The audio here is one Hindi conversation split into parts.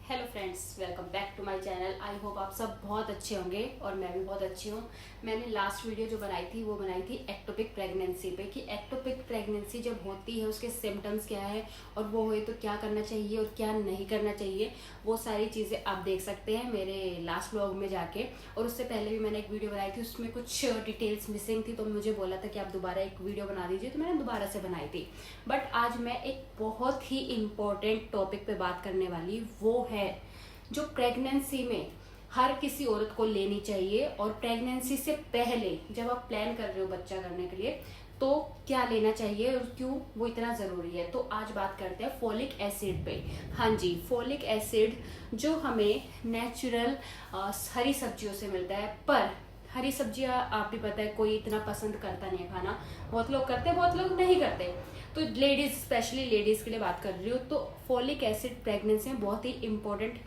Hello friends, welcome back to my channel. I hope आप सब बहुत अच्छे होंगे और मैं भी बहुत अच्छी हूँ। मैंने लास्ट वीडियो जो बनाई थी वो बनाई थी एक्टोपिक प्रेगनेंसी पे कि एक्टोपिक प्रेगनेंसी जब होती है उसके सिम्टम्स क्या है और वो हुए तो क्या करना चाहिए और क्या नहीं करना चाहिए। वो सारी चीज़ें आप देख सकते हैं मेरे लास्ट व्लॉग में जाके। और उससे पहले भी मैंने एक वीडियो बनाई थी, उसमें कुछ डिटेल्स मिसिंग थी तो मुझे बोला था कि आप दोबारा एक वीडियो बना दीजिए, तो मैंने दोबारा से बनाई थी। बट आज मैं एक बहुत ही इम्पोर्टेंट टॉपिक पे बात करने वाली, वो है जो प्रेगनेंसी में हर किसी औरत को लेनी चाहिए। और प्रेगनेंसी से पहले जब आप प्लान कर रहे हो बच्चा करने के लिए तो क्या लेना चाहिए और क्यों वो इतना ज़रूरी है। तो आज बात करते हैं फोलिक एसिड पे। हाँ जी, फोलिक एसिड जो हमें नेचुरल हरी सब्जियों से मिलता है। पर हरी सब्जियां आप भी पता है कोई इतना पसंद करता नहीं है खाना। बहुत लोग करते हैं, बहुत लोग नहीं करते। तो लेडीज, स्पेशली लेडीज के लिए बात कर रही हूँ, तो फोलिक एसिड प्रेगनेंसी में बहुत ही इम्पोर्टेंट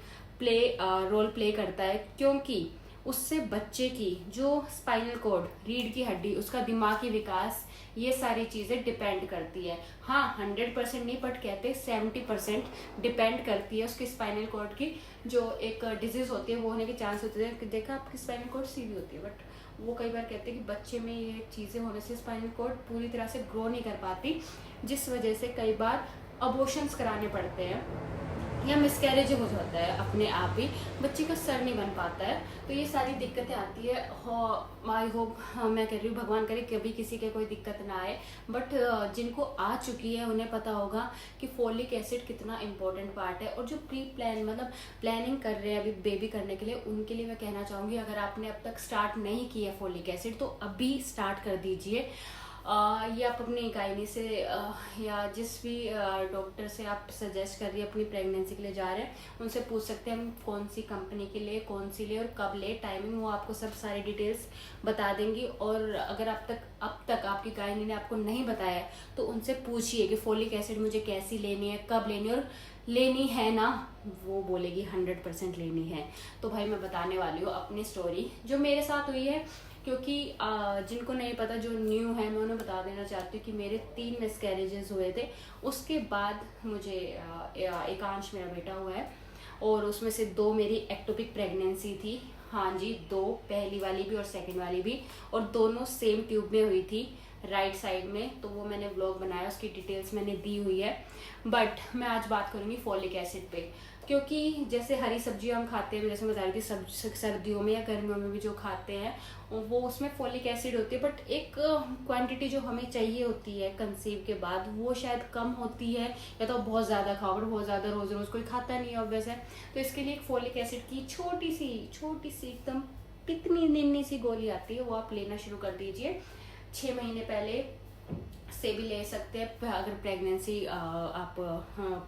रोल प्ले करता है, क्योंकि उससे बच्चे की जो स्पाइनल कॉर्ड, रीढ़ की हड्डी, उसका दिमागी विकास, ये सारी चीजें डिपेंड करती है। हाँ, 100% नहीं, बट कहते 70% डिपेंड करती है उसकी स्पाइनल कॉर्ड की। जो एक डिजीज होती है वो होने के चांस होते हैं। देखा, आपकी स्पाइनल कॉर्ड सीधी होती है, बट वो कई बार कहते हैं कि बच्चे में ये चीजें होने से स्पाइनल कॉर्ड पूरी तरह से ग्रो नहीं कर पाती, जिस वजह से कई बार अबॉर्शंस कराने पड़ते हैं या मिसकैरेज हो जाता है अपने आप ही, बच्चे का सर नहीं बन पाता है। तो ये सारी दिक्कतें आती है। आई होप, मैं कह रही हूँ भगवान करे कभी किसी के कोई दिक्कत ना आए। बट जिनको आ चुकी है उन्हें पता होगा कि फोलिक एसिड कितना इंपॉर्टेंट पार्ट है। और जो प्री प्लान मतलब प्लानिंग कर रहे हैं अभी बेबी करने के लिए, उनके लिए मैं कहना चाहूँगी, अगर आपने अब तक स्टार्ट नहीं किया फोलिक एसिड तो अभी स्टार्ट कर दीजिए। ये आप अपनी गायनी से या जिस भी डॉक्टर से आप सजेस्ट कर रही है अपनी प्रेगनेंसी के लिए जा रहे हैं, उनसे पूछ सकते हैं हम कौन सी कंपनी के लिए, कौन सी ले और कब ले, टाइमिंग, वो आपको सब सारी डिटेल्स बता देंगी। और अगर अब तक आपकी गायनी ने आपको नहीं बताया है तो उनसे पूछिए कि फोलिक एसिड मुझे कैसी लेनी है, कब लेनी है, और लेनी है ना, वो बोलेगी 100% लेनी है। तो भाई मैं बताने वाली हूँ अपनी स्टोरी जो मेरे साथ हुई है, क्योंकि जिनको नहीं पता, जो न्यू है, मैं उन्हें बता देना चाहती हूँ कि मेरे 3 मिसकैरेजेस हुए थे। उसके बाद मुझे एकांश मेरा बेटा हुआ है और उसमें से 2 मेरी एक्टोपिक प्रेगनेंसी थी। हाँ जी, 2, पहली वाली भी और सेकंड वाली भी, और दोनों सेम ट्यूब में हुई थी, राइट साइड में। तो वो मैंने व्लॉग बनाया, उसकी डिटेल्स मैंने दी हुई है। बट मैं आज बात करूँगी फोलिक एसिड पे, क्योंकि जैसे हरी सब्जियां हम खाते हैं, जैसे मैं बता रही थी, सर्दियों में या गर्मियों में भी जो खाते हैं वो उसमें फोलिक एसिड होती है। बट एक क्वांटिटी जो हमें चाहिए होती है कंसीव के बाद, वो शायद कम होती है, या तो बहुत ज़्यादा खाओ, और बहुत ज़्यादा रोज़ रोज़ कोई खाता नहीं है ऑब्वियस है। तो इसके लिए एक फोलिक एसिड की छोटी सी एकदम कितनी नन्ही सी गोली आती है, वो आप लेना शुरू कर दीजिए। 6 महीने पहले से भी ले सकते हैं अगर प्रेगनेंसी आप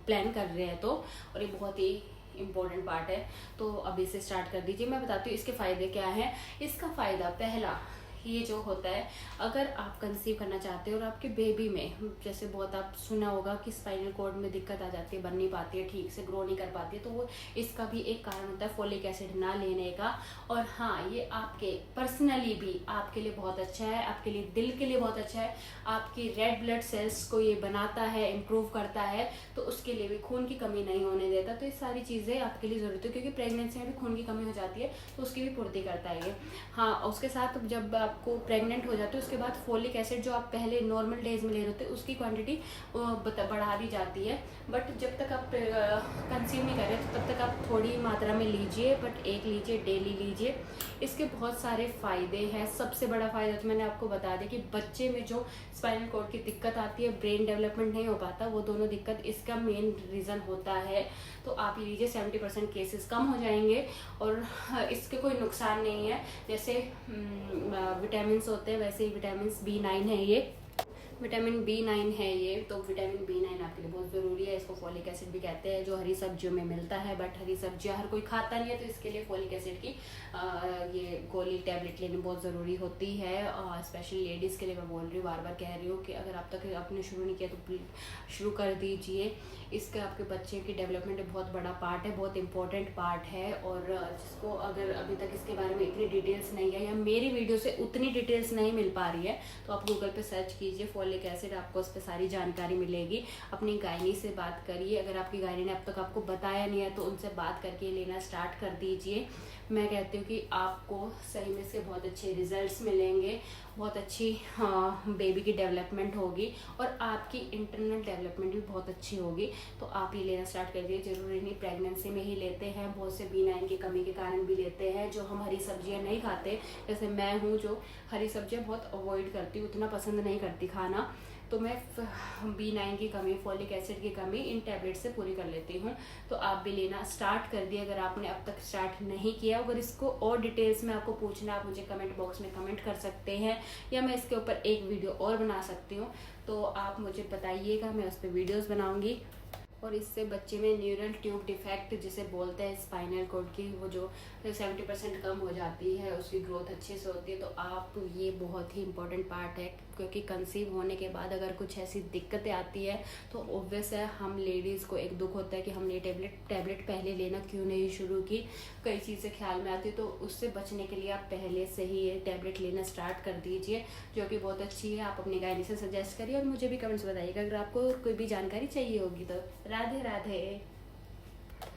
प्लान कर रहे हैं तो। और ये बहुत ही इम्पोर्टेंट पार्ट है, तो अभी से स्टार्ट कर दीजिए। मैं बताती हूँ इसके फ़ायदे क्या हैं। इसका फ़ायदा पहला ये जो होता है, अगर आप कंसीव करना चाहते हो और आपके बेबी में, जैसे बहुत आप सुना होगा कि स्पाइनल कॉर्ड में दिक्कत आ जाती है, बन नहीं पाती है, ठीक से ग्रो नहीं कर पाती है, तो वो इसका भी एक कारण होता है फोलिक एसिड ना लेने का। और हाँ, ये आपके पर्सनली भी आपके लिए बहुत अच्छा है, आपके लिए दिल के लिए बहुत अच्छा है। आपकी रेड ब्लड सेल्स को ये बनाता है, इम्प्रूव करता है, तो उसके लिए भी खून की कमी नहीं होने देता। तो ये सारी चीज़ें आपके लिए ज़रूरत है, क्योंकि प्रेगनेंसी में भी खून की कमी हो जाती है, तो उसकी भी पूर्ति करता है ये। हाँ, उसके साथ जब आपको प्रेग्नेंट हो जाते हो उसके बाद फोलिक एसिड जो आप पहले नॉर्मल डेज में ले रहे होते हैं उसकी क्वांटिटी बढ़ा दी जाती है। बट जब तक आप कंसीव नहीं कर रहे तो तब तक आप थोड़ी मात्रा में लीजिए, बट 1 लीजिए, डेली लीजिए। इसके बहुत सारे फ़ायदे हैं। सबसे बड़ा फ़ायदा तो मैंने आपको बता दिया कि बच्चे में जो स्पाइनल कॉर्ड की दिक्कत आती है, ब्रेन डेवलपमेंट नहीं हो पाता, वो दोनों दिक्कत इसका मेन रीज़न होता है। तो आप ये लीजिए, 70% केसेस कम हो जाएंगे। और इसके कोई नुकसान नहीं है। जैसे विटामिन होते हैं, वैसे ही विटामिन B9 है ये, विटामिन B9 है ये। तो विटामिन B9 आपके लिए बहुत ज़रूरी है। इसको फोलिक एसिड भी कहते हैं, जो हरी सब्जियों में मिलता है। बट हरी सब्जियां हर कोई खाता नहीं है, तो इसके लिए फोलिक एसिड की ये गोली, टैबलेट लेनी बहुत ज़रूरी होती है। स्पेशली लेडीज़ के लिए मैं बोल रही हूँ, बार बार कह रही हूँ कि अगर अब तक आपने शुरू नहीं किया तो शुरू कर दीजिए। इसका आपके बच्चे की डेवलपमेंट में बहुत बड़ा पार्ट है, बहुत इंपॉर्टेंट पार्ट है। और जिसको अगर अभी तक इसके बारे में इतनी डिटेल्स नहीं है या मेरी वीडियो से उतनी डिटेल्स नहीं मिल पा रही है, तो आप गूगल पे सर्च कीजिए फोलिक फॉलिक एसिड, आपको उस पर सारी जानकारी मिलेगी। अपनी गायनी से बात करिए, अगर आपकी गायनी ने अब तक आपको बताया नहीं है तो उनसे बात करके लेना स्टार्ट कर दीजिए। मैं कहती हूँ कि आपको सही में से बहुत अच्छे रिजल्ट्स मिलेंगे, बहुत अच्छी बेबी की डेवलपमेंट होगी और आपकी इंटरनल डेवलपमेंट भी बहुत अच्छी होगी। तो आप ये लेना स्टार्ट कर दीजिए। ज़रूरी नहीं प्रेगनेंसी में ही लेते हैं, बहुत से B9 की कमी के कारण भी लेते हैं। जो हम हरी सब्जियां नहीं खाते, जैसे मैं हूँ जो हरी सब्जियां बहुत अवॉइड करती हूँ, उतना पसंद नहीं करती खाना, तो मैं B9 की कमी, फॉलिक एसिड की कमी इन टैबलेट से पूरी कर लेती हूँ। तो आप भी लेना स्टार्ट कर दिए अगर आपने अब तक स्टार्ट नहीं किया। अगर इसको और डिटेल्स में आपको पूछना है, आप मुझे कमेंट बॉक्स में कमेंट कर सकते हैं, या मैं इसके ऊपर एक वीडियो और बना सकती हूँ। तो आप मुझे बताइएगा, मैं उस पर वीडियोज़ बनाऊँगी। और इससे बच्चे में न्यूरल ट्यूब डिफेक्ट जिसे बोलते हैं, स्पाइनल कॉर्ड की वो जो 70% कम हो जाती है, उसकी ग्रोथ अच्छे से होती है। तो आप ये बहुत ही इंपॉर्टेंट पार्ट है, क्योंकि कंसीव होने के बाद अगर कुछ ऐसी दिक्कतें आती है तो ऑब्वियस है हम लेडीज़ को एक दुख होता है कि हमने टैबलेट पहले लेना क्यों नहीं शुरू की। कई चीज़ें ख्याल में आती है, तो उससे बचने के लिए आप पहले से ही ये टैबलेट लेना स्टार्ट कर दीजिए, जो कि बहुत अच्छी है। आप अपनी गायनी से सजेस्ट करिए और मुझे भी कमेंट्स बताइएगा अगर आपको कोई भी जानकारी चाहिए होगी तो। राधे राधे।